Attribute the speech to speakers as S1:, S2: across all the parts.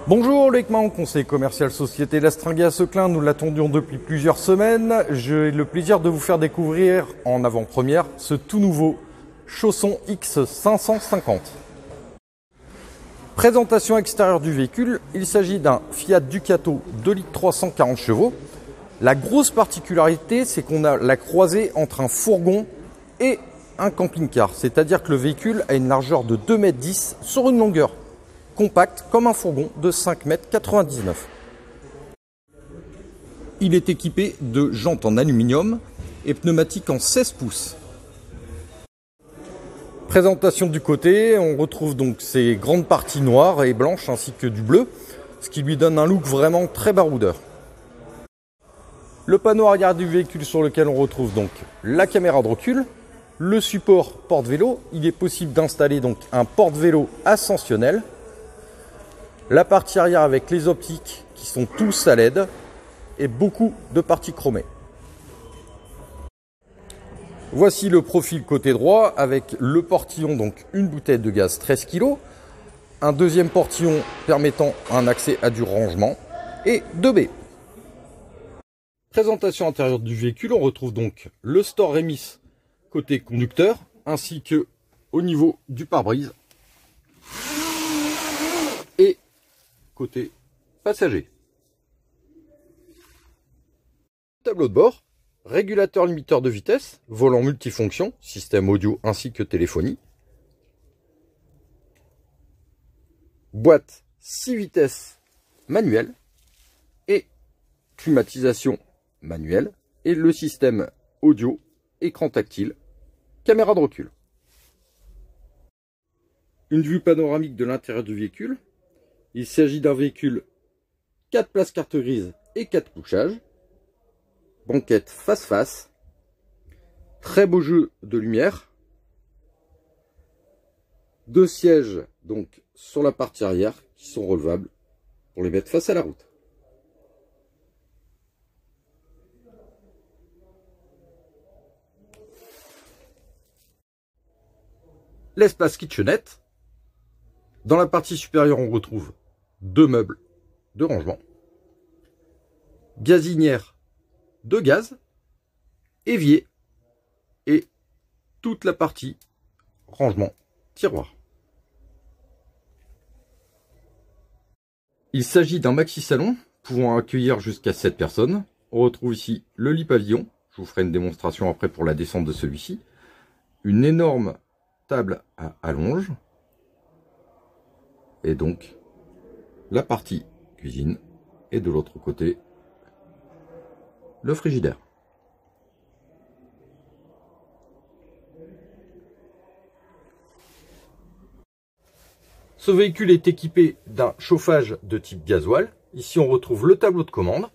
S1: Bonjour Loïc Mahon, conseiller commercial Société Lastringuet à Seclin. Nous l'attendions depuis plusieurs semaines. J'ai le plaisir de vous faire découvrir en avant-première ce tout nouveau Chausson X550. Présentation extérieure du véhicule, il s'agit d'un Fiat Ducato 2 litres 340 chevaux. La grosse particularité, c'est qu'on a la croisée entre un fourgon et un camping-car. C'est-à-dire que le véhicule a une largeur de 2,10 m sur une longueur compacte comme un fourgon de 5,99 m. Il est équipé de jantes en aluminium et pneumatiques en 16 pouces. Présentation du côté, on retrouve donc ces grandes parties noires et blanches ainsi que du bleu, ce qui lui donne un look vraiment très baroudeur. Le panneau arrière du véhicule sur lequel on retrouve donc la caméra de recul, le support porte-vélo. Il est possible d'installer donc un porte-vélo ascensionnel. La partie arrière avec les optiques qui sont tous à LED et beaucoup de parties chromées. Voici le profil côté droit avec le portillon, donc une bouteille de gaz 13 kg, un deuxième portillon permettant un accès à du rangement et 2 baies. Présentation intérieure du véhicule, on retrouve donc le store Remis côté conducteur ainsi que au niveau du pare-brise et côté passager. Tableau de bord, régulateur limiteur de vitesse, volant multifonction, système audio ainsi que téléphonie. Boîte 6 vitesses manuelle et climatisation manuelle. Et le système audio, écran tactile, caméra de recul. Une vue panoramique de l'intérieur du véhicule. Il s'agit d'un véhicule 4 places carte grise et 4 couchages. Banquette face-face. Très beau jeu de lumière. 2 sièges donc sur la partie arrière qui sont relevables pour les mettre face à la route. L'espace kitchenette. Dans la partie supérieure, on retrouve 2 meubles de rangement. Gazinière de gaz, évier et toute la partie rangement tiroir. Il s'agit d'un maxi salon pouvant accueillir jusqu'à 7 personnes. On retrouve ici le lit pavillon. Je vous ferai une démonstration après pour la descente de celui-ci. Une énorme table à allonge. Et donc la partie cuisine. Et de l'autre côté, le frigidaire. Ce véhicule est équipé d'un chauffage de type gasoil. Ici, on retrouve le tableau de commande.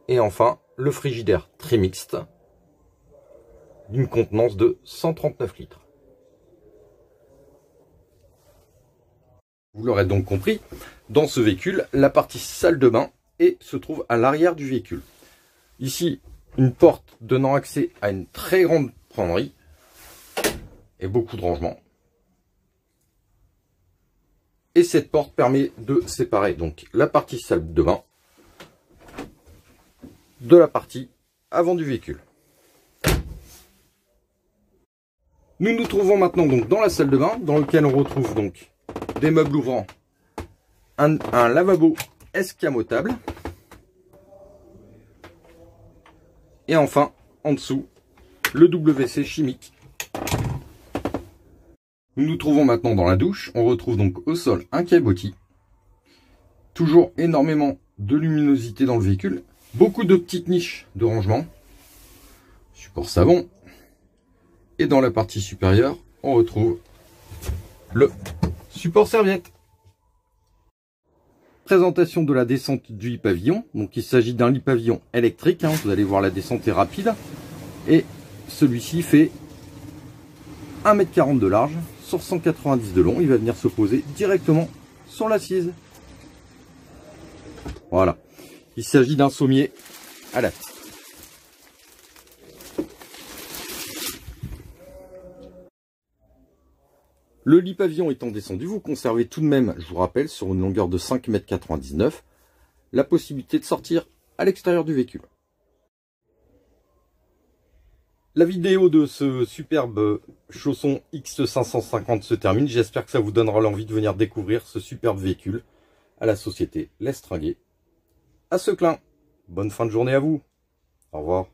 S1: Et enfin, le frigidaire très mixte d'une contenance de 139 litres. Vous l'aurez donc compris, dans ce véhicule, la partie salle de bain se trouve à l'arrière du véhicule. Ici, une porte donnant accès à une très grande prônerie et beaucoup de rangements. Et cette porte permet de séparer donc la partie salle de bain de la partie avant du véhicule. Nous nous trouvons maintenant donc dans la salle de bain, dans laquelle on retrouve donc des meubles ouvrants, un lavabo escamotable. Et enfin, en dessous, le WC chimique. Nous nous trouvons maintenant dans la douche. On retrouve donc au sol un cabotis. Toujours énormément de luminosité dans le véhicule. Beaucoup de petites niches de rangement. Support savon. Et dans la partie supérieure, on retrouve le support serviette. Présentation de la descente du lit pavillon. Donc il s'agit d'un lit pavillon électrique. Vous allez voir, la descente est rapide. Et celui-ci fait 1,40 m de large sur 190 de long. Il va venir se poser directement sur l'assise. Voilà. Il s'agit d'un sommier à latte. Le lit pavillon étant descendu, vous conservez tout de même, je vous rappelle, sur une longueur de 5,99 m, la possibilité de sortir à l'extérieur du véhicule. La vidéo de ce superbe chausson X550 se termine. J'espère que ça vous donnera l'envie de venir découvrir ce superbe véhicule à la société L'Estringuet à Seclin. Bonne fin de journée à vous. Au revoir.